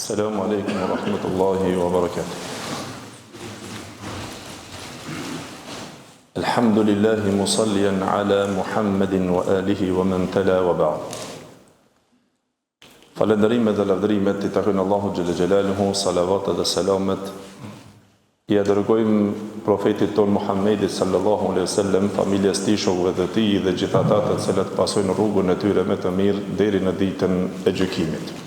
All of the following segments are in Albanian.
Assalamu alaikum wa rahmatullahi wa barakatuh. Alhamdulillahi musallian ala Muhammedin wa alihi wa man tala wa ba'd. Falënderimet dhe lavdërimet i takojnë Allahu xhalla xhelaluhu, salavatet dhe selamet i dërgojmë profetit ton Muhammedit sallallahu alaihi wasallam, familjes tij, shokëve të tij dhe gjithë ata të cilët pasojnë rrugën e tyre me të mirë deri në ditën e gjykimit.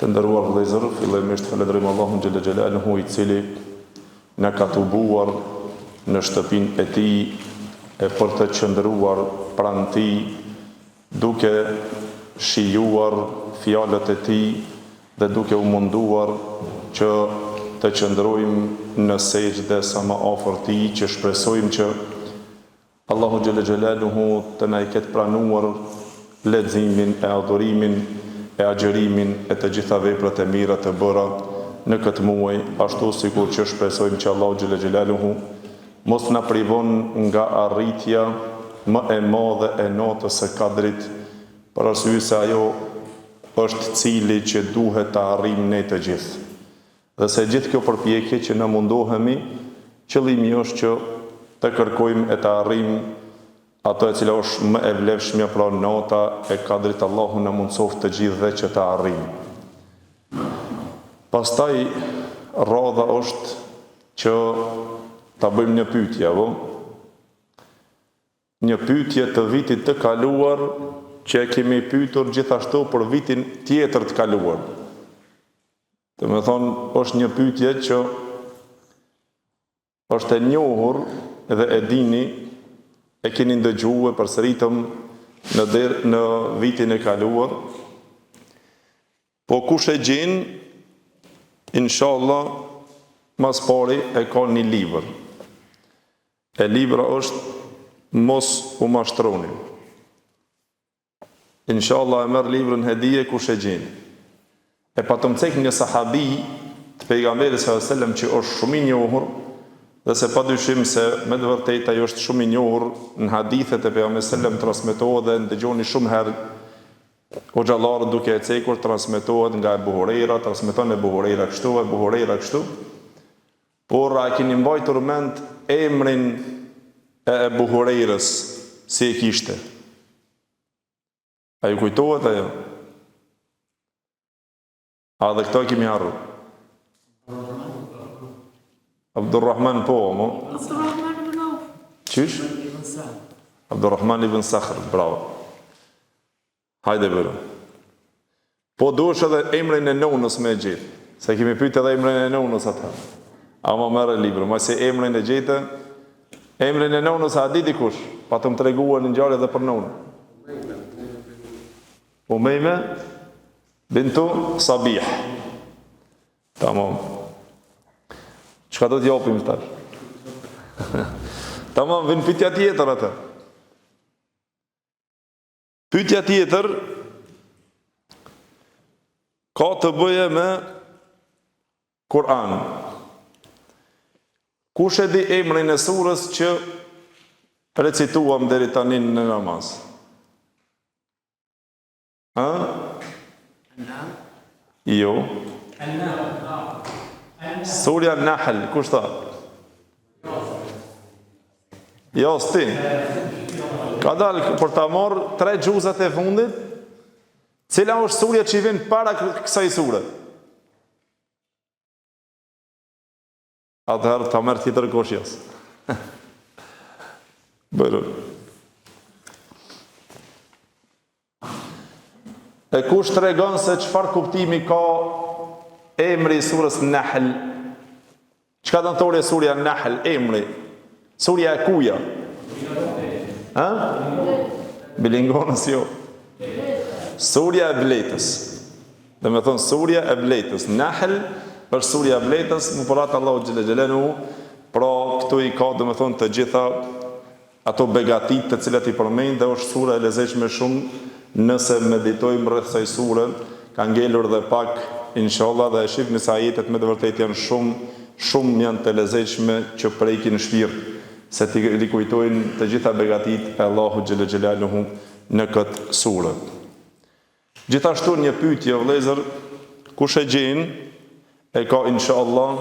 Të nderuar vëllezër, fillimisht falenderojmë Allahun xhalla xhelaluhu i cili na ka tubuar në shtëpinë e tij e për të qëndruar pranë tij, duke shijuar fjalët e tij dhe duke u munduar që të qëndrojmë në sejdë sa më afër tij, që shpresojmë që Allahu xhalla xhelaluhu të na i ketë pranuar leximin e adhurimin e agjërimin e të gjitha veprat e mira të bëra në këtë muaj, ashtu sikur që shpresojmë që Allahu xhalla xhelaluhu mos na privon nga arritja më e madhe e natës së Kadrit, për arsye se ajo është cili që duhet të arrijmë ne të gjithë. Dhe se gjithë kjo përpjekje që na mundohemi, qëllimi është që të kërkojmë e të arrijmë ato e cila është më e vlefshmja, pra nata e Kadrit. Allahu na mundsoft të gjithëve që të arrijmë. Pastaj radha është që ta bëjmë një pyetje, apo? Një pyetje të vitit të kaluar që e kemi pyetur gjithashtu për vitin tjetër të kaluar. Do të thonë, është një pyetje që është e njohur dhe e dini, e keni ndëgjuar, përsëritëm në vitin e kaluar. Po kush e gjen, inshallah, mas pari e ka një libër. E libra është Mos u mashtroni. Inshallah e merr librën hedije kush e gjen. E patëm cek një sahabi të pejgamberit sallallahu alajhi wasallam që është shumë i njohur, dhe se pa dyshim se me të vërtetë ajo është shumë i njohur në hadithet e pejgamberit sallallahu alajhi wasallam, transmetohet dhe ndëgjoni shumë herë hoxhallarët duke e cekur, transmetohet nga Ebu Hurajra, transmeton Ebu Hurajra kështu, Ebu Hurajra kështu. Por a keni mbajtur mend emrin e Ebu Hurajrës si e kishte? A ju kujtohet ajo? A dhe këto kemi harru? Abdurrahman po, mo? Abdurrahman ibn Auf. Qysh? Abdurrahman ibn Sakhr, bravo. Hajde bërë. Po duesh edhe emrin e nonës me gjithë, se kemi pyet edhe emrin e nonës ata. Ama merre libër, ma se emrin e gjete, emrin e nonës a di dikush, pa të më treguar në ngjarje edhe për nonën. Umejme bintu Sabih. Tamam. Çka do t'japim tash? Tamam, vjen pyetja tjetër atë. Pyetja tjetër ka të bëje me Kur'an. Kush e di emrin e surës që recituam deri tani në namaz? Ha? Jo. Surja Nahl, kush tha? Jo, sti. Ka dalë për ta marrë 3 xhuzat e fundit, cila është surja që i vjen para kësaj sure. Atëherë ta merr tjetër koshjes. Bërë. E kush tregon se çfarë kuptimi ka emri i surës Nahl? Çka do të thotë surja Nahl, emri? Surja e kuja? Ha? Bilingonës jo. Surja e bletës. Dhe me thonë surja e bletës. Nahl për surja e bletës, më përatë Allahu xhalla xhelaluhu, pra këtu i ka dhe me thonë të gjitha ato begatit të cilat i përmend, dhe është sura e lezetshme shumë. Nëse meditojmë rreth kësaj sure, ka ngelur dhe pak, inshallah, dhe e shihni se ajetet me të vërtetë janë shumë janë të lezetshme që prekin shpirt, se ti rikujtojnë të gjitha begatit e Allahu xhalla xhelaluhu në këtë sure. Gjithashtu një pyetje vëllezër, kush e gjen, e ka inshallah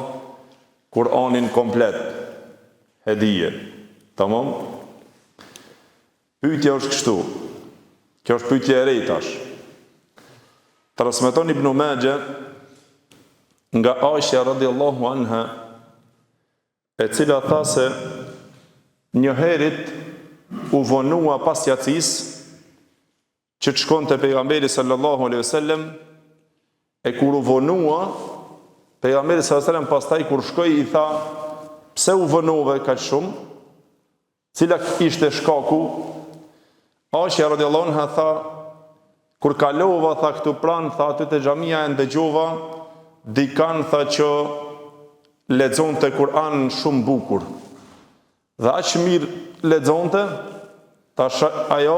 Kur'anin komplet, hedije. Tamam? Pyetja është kështu. Kjo është pyetje e re tash. Transmeton Ibn Majah nga Aisha radhiyallahu anha, e cila tha se një herit u vonua pas jacis që të shkon të pejgamberi sallallahu alaihi wasallam, e kur u vonua, pejgamberi sallallahu alaihi wasallam pastaj kur shkoi i tha, pse u vonove kaq shumë? Cila ishte shkaku? Aisha radhiyallahu anha tha, kur kalova, tha këtu pranë, tha aty te xhamia e ndëgjova dikan, tha që lexonte Kur'an shumë bukur. Dhe aq mirë lexonte, tash ajo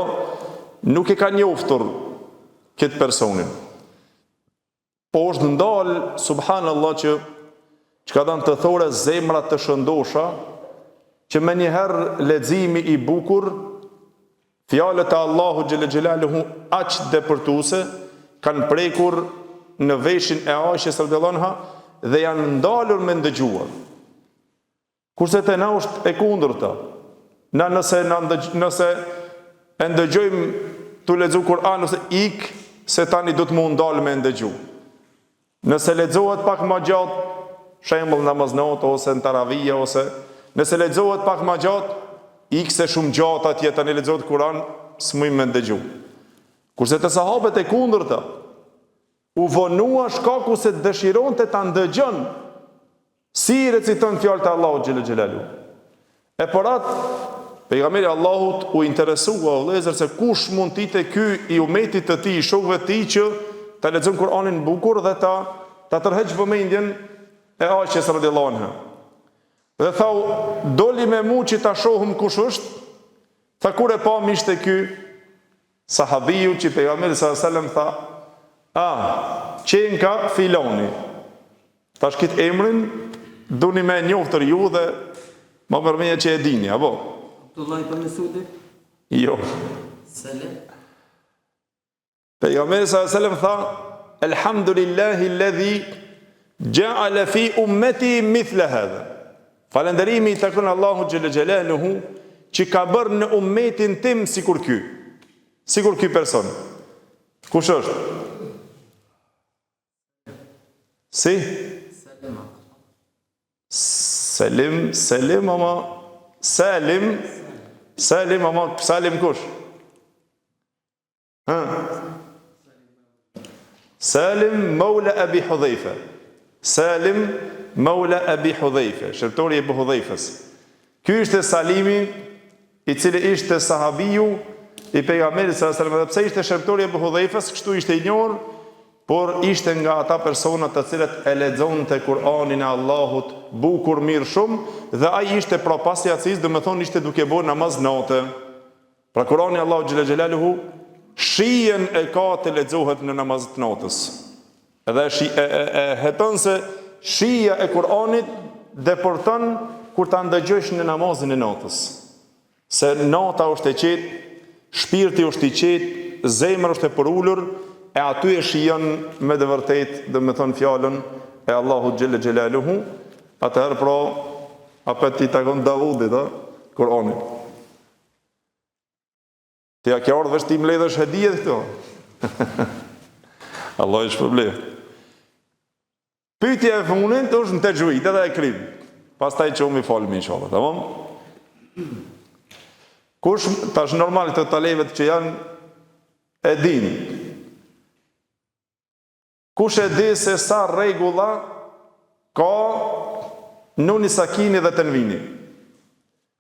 nuk e ka njoftur këtë personin. Po është ndalë, subhanallah, që ka dhanë të thore zemrat të shëndosha, që me njëherë leximi i bukur, fjalët e Allahu xhelle xhelaluhu aq depërtuese kanë prekur në veshin e Aishës radhiyallahu anha dhe janë ndalur me ndëgjuar. Kurse te na është e kundërta. Na nëse e ndëgjojmë tu lexu Kur'an ose se tani do të mund ndalë me ndëgju. Nëse lexohet pak më gjatë, shembull namaznot ose në taravija, ose nëse lexohet pak më gjatë, se shumë gjatë atje tani lexohet Kur'an, s'mujmë me ndëgju. Kurse te sahabët e kundërta, u vonua shkaku se dëshironte ta ndëgjon si reciton fjalët e Allahut xhelle xhelalu. E por atë pejgamberi Allahut u interesua vëllezër se kush mund të ishte ky i umetit të tij, shokëve të tij që ta lexon Kur'anin bukur dhe ta tërheq vëmendjen e Aishës radhiyallahu anha. Dhe thau, doli me mu që ta shohëm kush është, tha kur e pa ishte ky sahabiu që pejgamberi sallallahu alajhi wasallam tha, qenë ka filoni. Tash këtë emrin duni me njoftër ju dhe ma përmenja që e dini, apo? Abdullah ibn Mesudi? Jo. Selim? Pejgamberi sallallahu alajhi wasallam tha, elhamdulillahi alladhi ja'ala fi ummeti mithla hadha. Falënderimi i takon Allahu xhelle xhelaluhu që ka bërë në ummetin tim sikur ky person. Kush është? Si? Salim ama Salim kush? Salim Maula Abi Hudhaifa. Salim Maula Abi Hudhaifa, shërtori e Abu Hudhaifës. Ky ishte Salimi, i cili ishte sahabiu i pejgamberit sallallahu alajhi wasallam. Pse ishte shërtori e Abu Hudhaifës, kështu ishte i njohur, por ishte nga ata persona të cilët e lexonte Kur'anin e Allahut bukur mirë shumë, dhe ai ishte pra pas jacis, do të thonë ishte duke bërë namaz natë. Pra Kur'ani i Allahut xhelle xhelaluhu shijen e ka të lexohet në namaz të natës. Edhe e heton se shija e Kur'anit depërton kur ta ndëgjosh në namazin e natës. Se nata është e qetë, shpirti është i qetë, zemra është e përullur, e aty e shijon me të vërtetë, do të thonë fjalën e Allahut xhelle xhelaluhu. Atëherë pra apet i takon Davudit, Kur'anit. Ti a ke ardhur vesh ti mbledhësh hedije këto? Allah i shpërblet. Pyetja e fundit është në tajwid edhe e krim. Pastaj çomi falmi inshallah, tamam? Kush tash normal këto talevet që janë e din. Kush e di se sa rregulla ka nuni sakini dhe tenvini?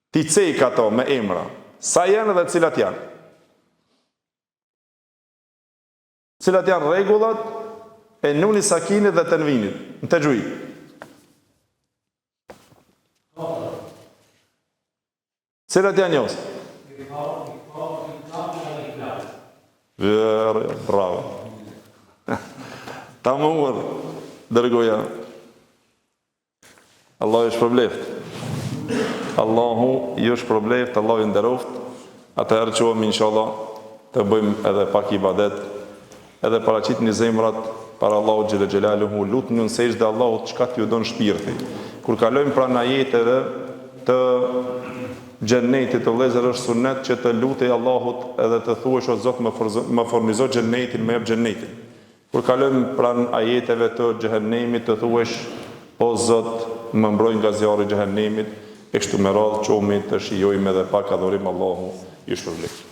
Ti cek ato me emra. Sa janë dhe cilat janë? Cilat janë rregullat e nuni sakinit dhe tenvinit në tajwid? Cilat janë jos? Bravo. Ta më uër, dërgoja. Allah ju shpërbleft. Allahu ju shpërbleft, Allah ju nderoft. Atëherë quam inshallah të bëjmë edhe pak ibadet, edhe paraqit një zemrat para Allahu xhelle xhelaluhu, lutni në sejdë Allahut çka t'ju don shpirti. Kur kalojmë pranë ajeteve të xhennetit të vëllezër është sunet që të lutej Allahut edhe të thuash o Zot më fornizo xhennetin, më jep xhennetin. Kur kalojmë pranë ajeteve të xhehenemit të thuash o Zot më mbroj nga zjarri i xhehenemit, e kështu me radhë çomi të shijojmë edhe pak adhurim Allahu i shpërblet.